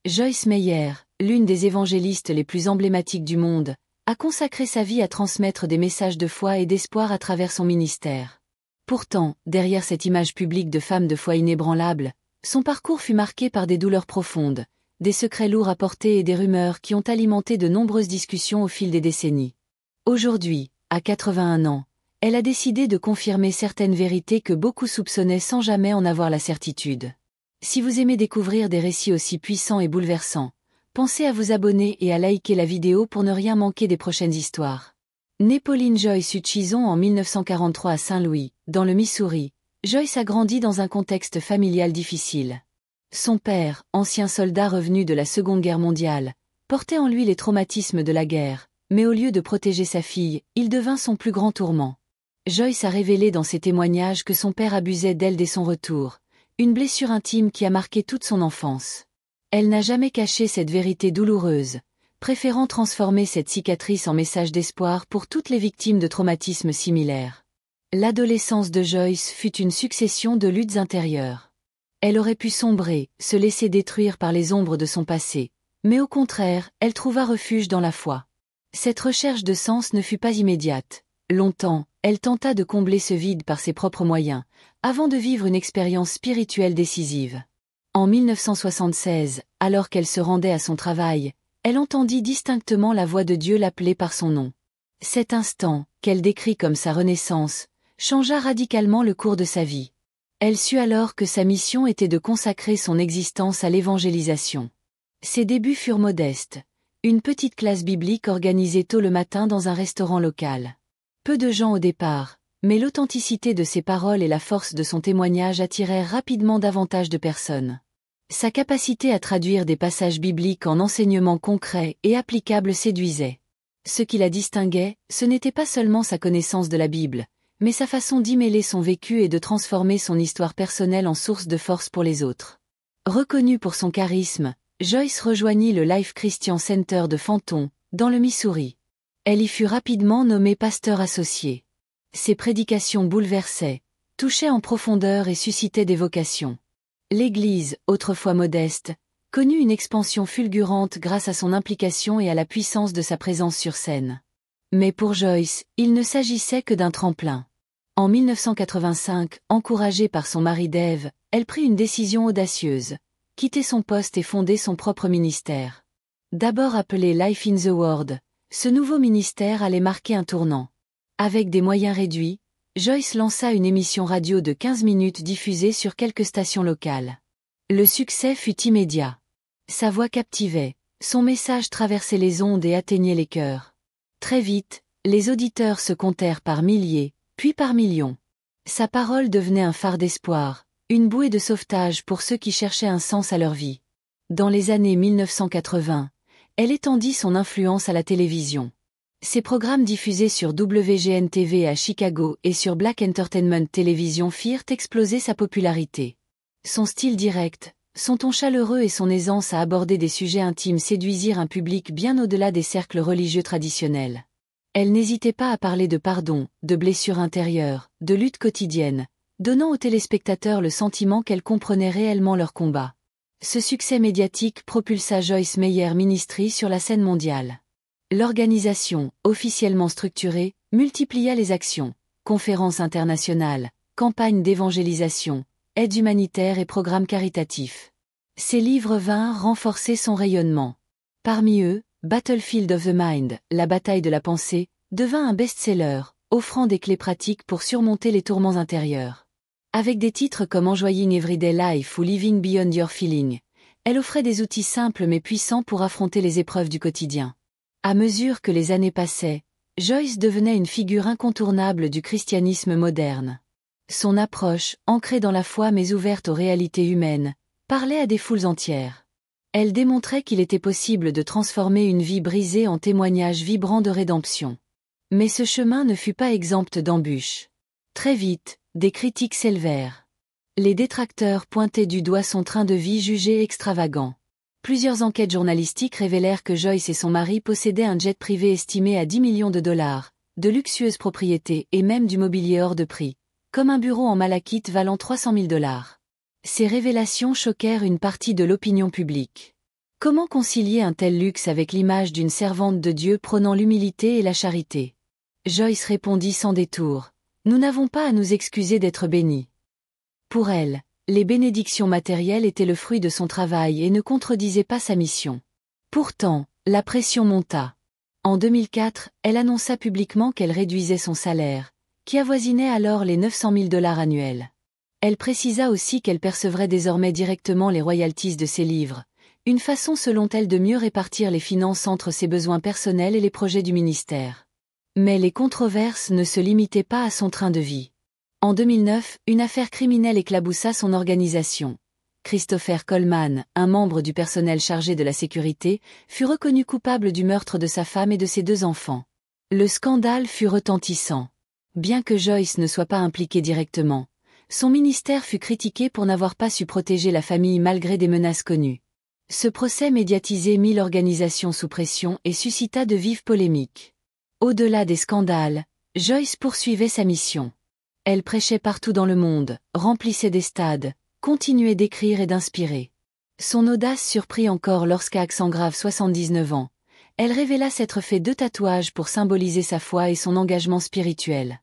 Joyce Meyer, l'une des évangélistes les plus emblématiques du monde, a consacré sa vie à transmettre des messages de foi et d'espoir à travers son ministère. Pourtant, derrière cette image publique de femme de foi inébranlable, son parcours fut marqué par des douleurs profondes, des secrets lourds à porter et des rumeurs qui ont alimenté de nombreuses discussions au fil des décennies. Aujourd'hui, à 81 ans, elle a décidé de confirmer certaines vérités que beaucoup soupçonnaient sans jamais en avoir la certitude. Si vous aimez découvrir des récits aussi puissants et bouleversants, pensez à vous abonner et à liker la vidéo pour ne rien manquer des prochaines histoires. Née Pauline Joyce Hutchison en 1943 à Saint-Louis, dans le Missouri, Joyce a grandi dans un contexte familial difficile. Son père, ancien soldat revenu de la Seconde Guerre mondiale, portait en lui les traumatismes de la guerre, mais au lieu de protéger sa fille, il devint son plus grand tourment. Joyce a révélé dans ses témoignages que son père abusait d'elle dès son retour, une blessure intime qui a marqué toute son enfance. Elle n'a jamais caché cette vérité douloureuse, préférant transformer cette cicatrice en message d'espoir pour toutes les victimes de traumatismes similaires. L'adolescence de Joyce fut une succession de luttes intérieures. Elle aurait pu sombrer, se laisser détruire par les ombres de son passé, mais au contraire, elle trouva refuge dans la foi. Cette recherche de sens ne fut pas immédiate. Longtemps, elle tenta de combler ce vide par ses propres moyens, avant de vivre une expérience spirituelle décisive. En 1976, alors qu'elle se rendait à son travail, elle entendit distinctement la voix de Dieu l'appeler par son nom. Cet instant, qu'elle décrit comme sa renaissance, changea radicalement le cours de sa vie. Elle sut alors que sa mission était de consacrer son existence à l'évangélisation. Ses débuts furent modestes. Une petite classe biblique organisée tôt le matin dans un restaurant local. Peu de gens au départ, mais l'authenticité de ses paroles et la force de son témoignage attirèrent rapidement davantage de personnes. Sa capacité à traduire des passages bibliques en enseignements concrets et applicables séduisait. Ce qui la distinguait, ce n'était pas seulement sa connaissance de la Bible, mais sa façon d'y mêler son vécu et de transformer son histoire personnelle en source de force pour les autres. Reconnue pour son charisme, Joyce rejoignit le Life Christian Center de Fenton, dans le Missouri. Elle y fut rapidement nommée pasteur associé. Ses prédications bouleversaient, touchaient en profondeur et suscitaient des vocations. L'Église, autrefois modeste, connut une expansion fulgurante grâce à son implication et à la puissance de sa présence sur scène. Mais pour Joyce, il ne s'agissait que d'un tremplin. En 1985, encouragée par son mari Dave, elle prit une décision audacieuse, quitter son poste et fonder son propre ministère. D'abord appelé Life in the Word, ce nouveau ministère allait marquer un tournant. Avec des moyens réduits, Joyce lança une émission radio de 15 minutes diffusée sur quelques stations locales. Le succès fut immédiat. Sa voix captivait, son message traversait les ondes et atteignait les cœurs. Très vite, les auditeurs se comptèrent par milliers, puis par millions. Sa parole devenait un phare d'espoir, une bouée de sauvetage pour ceux qui cherchaient un sens à leur vie. Dans les années 1980, elle étendit son influence à la télévision. Ses programmes diffusés sur WGN-TV à Chicago et sur Black Entertainment Television firent exploser sa popularité. Son style direct, son ton chaleureux et son aisance à aborder des sujets intimes séduisirent un public bien au-delà des cercles religieux traditionnels. Elle n'hésitait pas à parler de pardon, de blessures intérieures, de luttes quotidiennes, donnant aux téléspectateurs le sentiment qu'elle comprenait réellement leur combat. Ce succès médiatique propulsa Joyce Meyer Ministry sur la scène mondiale. L'organisation, officiellement structurée, multiplia les actions, conférences internationales, campagnes d'évangélisation, aides humanitaires et programmes caritatifs. Ses livres vinrent renforcer son rayonnement. Parmi eux, Battlefield of the Mind, la bataille de la pensée, devint un best-seller, offrant des clés pratiques pour surmonter les tourments intérieurs. Avec des titres comme Enjoying Everyday Life ou Living Beyond Your Feeling, elle offrait des outils simples mais puissants pour affronter les épreuves du quotidien. À mesure que les années passaient, Joyce devenait une figure incontournable du christianisme moderne. Son approche, ancrée dans la foi mais ouverte aux réalités humaines, parlait à des foules entières. Elle démontrait qu'il était possible de transformer une vie brisée en témoignage vibrant de rédemption. Mais ce chemin ne fut pas exempt d'embûches. Très vite, des critiques s'élevèrent. Les détracteurs pointaient du doigt son train de vie jugé extravagant. Plusieurs enquêtes journalistiques révélèrent que Joyce et son mari possédaient un jet privé estimé à 10 millions de dollars, de luxueuses propriétés et même du mobilier hors de prix, comme un bureau en malachite valant 300 000 $. Ces révélations choquèrent une partie de l'opinion publique. Comment concilier un tel luxe avec l'image d'une servante de Dieu prônant l'humilité et la charité? Joyce répondit sans détour. Nous n'avons pas à nous excuser d'être bénis. Pour elle, les bénédictions matérielles étaient le fruit de son travail et ne contredisaient pas sa mission. Pourtant, la pression monta. En 2004, elle annonça publiquement qu'elle réduisait son salaire, qui avoisinait alors les 900 000 $ annuels. Elle précisa aussi qu'elle percevrait désormais directement les royalties de ses livres, une façon selon elle de mieux répartir les finances entre ses besoins personnels et les projets du ministère. Mais les controverses ne se limitaient pas à son train de vie. En 2009, une affaire criminelle éclaboussa son organisation. Christopher Coleman, un membre du personnel chargé de la sécurité, fut reconnu coupable du meurtre de sa femme et de ses 2 enfants. Le scandale fut retentissant. Bien que Joyce ne soit pas impliquée directement, son ministère fut critiqué pour n'avoir pas su protéger la famille malgré des menaces connues. Ce procès médiatisé mit l'organisation sous pression et suscita de vives polémiques. Au-delà des scandales, Joyce poursuivait sa mission. Elle prêchait partout dans le monde, remplissait des stades, continuait d'écrire et d'inspirer. Son audace surprit encore lorsqu'à accent grave 79 ans, elle révéla s'être fait 2 tatouages pour symboliser sa foi et son engagement spirituel.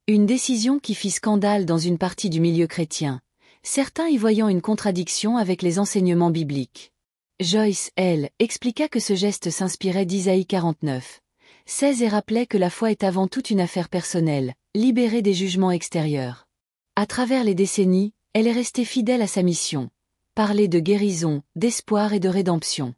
Une décision qui fit scandale dans une partie du milieu chrétien, certains y voyant une contradiction avec les enseignements bibliques. Joyce, elle, expliqua que ce geste s'inspirait d'Isaïe 49. 16 et rappelait que la foi est avant tout une affaire personnelle, libérée des jugements extérieurs. À travers les décennies, elle est restée fidèle à sa mission, parler de guérison, d'espoir et de rédemption.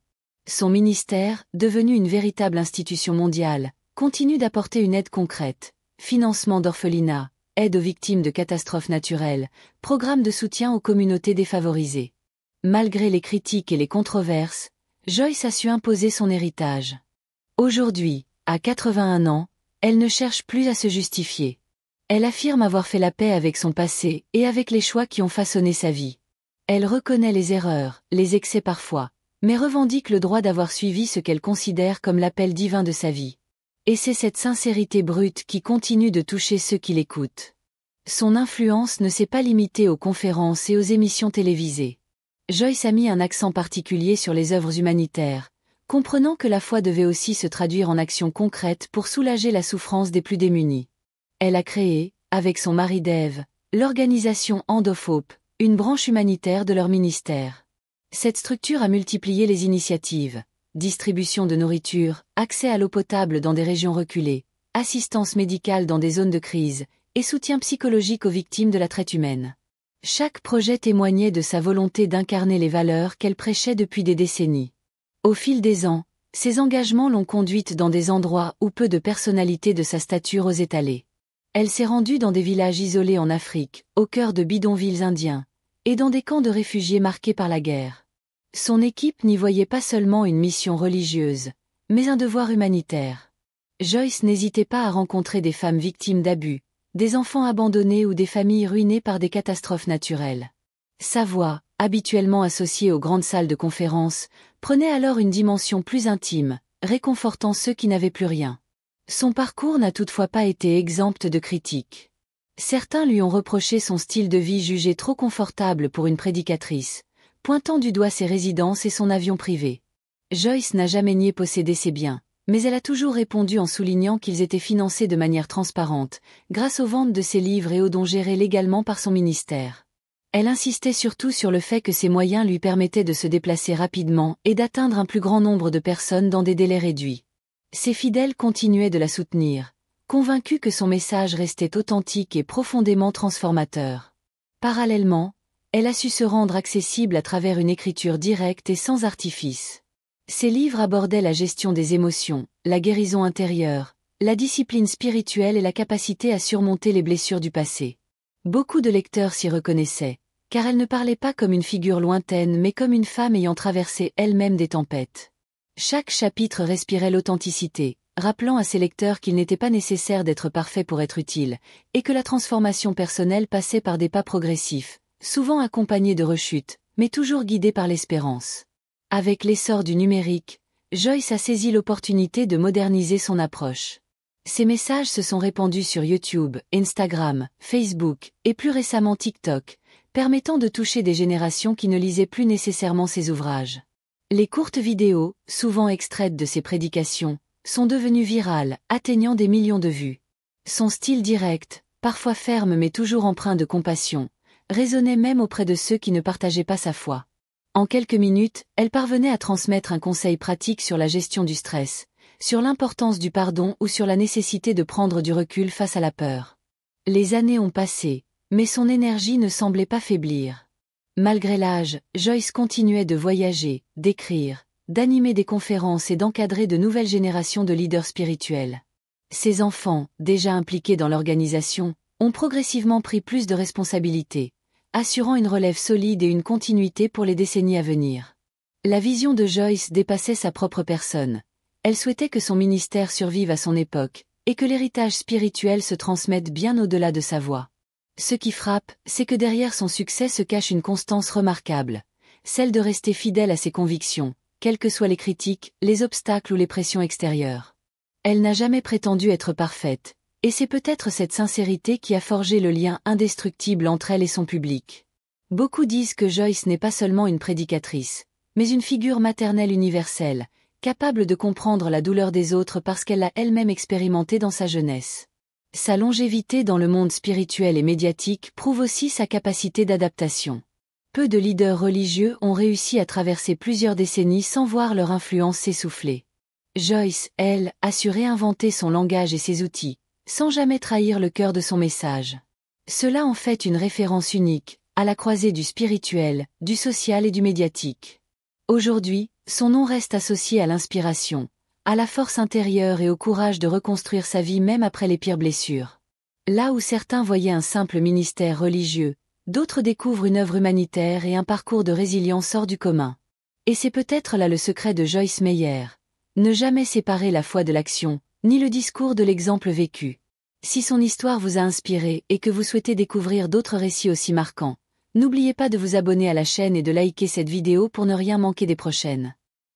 Son ministère, devenu une véritable institution mondiale, continue d'apporter une aide concrète, financement d'orphelinats, aide aux victimes de catastrophes naturelles, programmes de soutien aux communautés défavorisées. Malgré les critiques et les controverses, Joyce a su imposer son héritage. Aujourd'hui, à 81 ans, elle ne cherche plus à se justifier. Elle affirme avoir fait la paix avec son passé et avec les choix qui ont façonné sa vie. Elle reconnaît les erreurs, les excès parfois, mais revendique le droit d'avoir suivi ce qu'elle considère comme l'appel divin de sa vie. Et c'est cette sincérité brute qui continue de toucher ceux qui l'écoutent. Son influence ne s'est pas limitée aux conférences et aux émissions télévisées. Joyce a mis un accent particulier sur les œuvres humanitaires, comprenant que la foi devait aussi se traduire en actions concrètes pour soulager la souffrance des plus démunis. Elle a créé, avec son mari Dave, l'organisation Hand of Hope, une branche humanitaire de leur ministère. Cette structure a multiplié les initiatives, distribution de nourriture, accès à l'eau potable dans des régions reculées, assistance médicale dans des zones de crise, et soutien psychologique aux victimes de la traite humaine. Chaque projet témoignait de sa volonté d'incarner les valeurs qu'elle prêchait depuis des décennies. Au fil des ans, ses engagements l'ont conduite dans des endroits où peu de personnalités de sa stature osaient aller. Elle s'est rendue dans des villages isolés en Afrique, au cœur de bidonvilles indiens, et dans des camps de réfugiés marqués par la guerre. Son équipe n'y voyait pas seulement une mission religieuse, mais un devoir humanitaire. Joyce n'hésitait pas à rencontrer des femmes victimes d'abus, des enfants abandonnés ou des familles ruinées par des catastrophes naturelles. Sa voix, habituellement associée aux grandes salles de conférence, prenait alors une dimension plus intime, réconfortant ceux qui n'avaient plus rien. Son parcours n'a toutefois pas été exempt de critiques. Certains lui ont reproché son style de vie jugé trop confortable pour une prédicatrice, pointant du doigt ses résidences et son avion privé. Joyce n'a jamais nié posséder ses biens, mais elle a toujours répondu en soulignant qu'ils étaient financés de manière transparente, grâce aux ventes de ses livres et aux dons gérés légalement par son ministère. Elle insistait surtout sur le fait que ces moyens lui permettaient de se déplacer rapidement et d'atteindre un plus grand nombre de personnes dans des délais réduits. Ses fidèles continuaient de la soutenir, convaincus que son message restait authentique et profondément transformateur. Parallèlement, elle a su se rendre accessible à travers une écriture directe et sans artifice. Ses livres abordaient la gestion des émotions, la guérison intérieure, la discipline spirituelle et la capacité à surmonter les blessures du passé. Beaucoup de lecteurs s'y reconnaissaient, car elle ne parlait pas comme une figure lointaine mais comme une femme ayant traversé elle-même des tempêtes. Chaque chapitre respirait l'authenticité, rappelant à ses lecteurs qu'il n'était pas nécessaire d'être parfait pour être utile, et que la transformation personnelle passait par des pas progressifs, souvent accompagnés de rechutes, mais toujours guidés par l'espérance. Avec l'essor du numérique, Joyce a saisi l'opportunité de moderniser son approche. Ses messages se sont répandus sur YouTube, Instagram, Facebook, et plus récemment TikTok, permettant de toucher des générations qui ne lisaient plus nécessairement ses ouvrages. Les courtes vidéos, souvent extraites de ses prédications, sont devenues virales, atteignant des millions de vues. Son style direct, parfois ferme mais toujours empreint de compassion, résonnait même auprès de ceux qui ne partageaient pas sa foi. En quelques minutes, elle parvenait à transmettre un conseil pratique sur la gestion du stress, sur l'importance du pardon ou sur la nécessité de prendre du recul face à la peur. Les années ont passé, mais son énergie ne semblait pas faiblir. Malgré l'âge, Joyce continuait de voyager, d'écrire, d'animer des conférences et d'encadrer de nouvelles générations de leaders spirituels. Ses enfants, déjà impliqués dans l'organisation, ont progressivement pris plus de responsabilités, assurant une relève solide et une continuité pour les décennies à venir. La vision de Joyce dépassait sa propre personne. Elle souhaitait que son ministère survive à son époque, et que l'héritage spirituel se transmette bien au-delà de sa voix. Ce qui frappe, c'est que derrière son succès se cache une constance remarquable, celle de rester fidèle à ses convictions, quelles que soient les critiques, les obstacles ou les pressions extérieures. Elle n'a jamais prétendu être parfaite, et c'est peut-être cette sincérité qui a forgé le lien indestructible entre elle et son public. Beaucoup disent que Joyce n'est pas seulement une prédicatrice, mais une figure maternelle universelle, capable de comprendre la douleur des autres parce qu'elle l'a elle-même expérimentée dans sa jeunesse. Sa longévité dans le monde spirituel et médiatique prouve aussi sa capacité d'adaptation. Peu de leaders religieux ont réussi à traverser plusieurs décennies sans voir leur influence s'essouffler. Joyce, elle, a su réinventer son langage et ses outils, sans jamais trahir le cœur de son message. Cela en fait une référence unique, à la croisée du spirituel, du social et du médiatique. Aujourd'hui, son nom reste associé à l'inspiration, à la force intérieure et au courage de reconstruire sa vie même après les pires blessures. Là où certains voyaient un simple ministère religieux, d'autres découvrent une œuvre humanitaire et un parcours de résilience hors du commun. Et c'est peut-être là le secret de Joyce Meyer. Ne jamais séparer la foi de l'action, ni le discours de l'exemple vécu. Si son histoire vous a inspiré et que vous souhaitez découvrir d'autres récits aussi marquants, n'oubliez pas de vous abonner à la chaîne et de liker cette vidéo pour ne rien manquer des prochaines.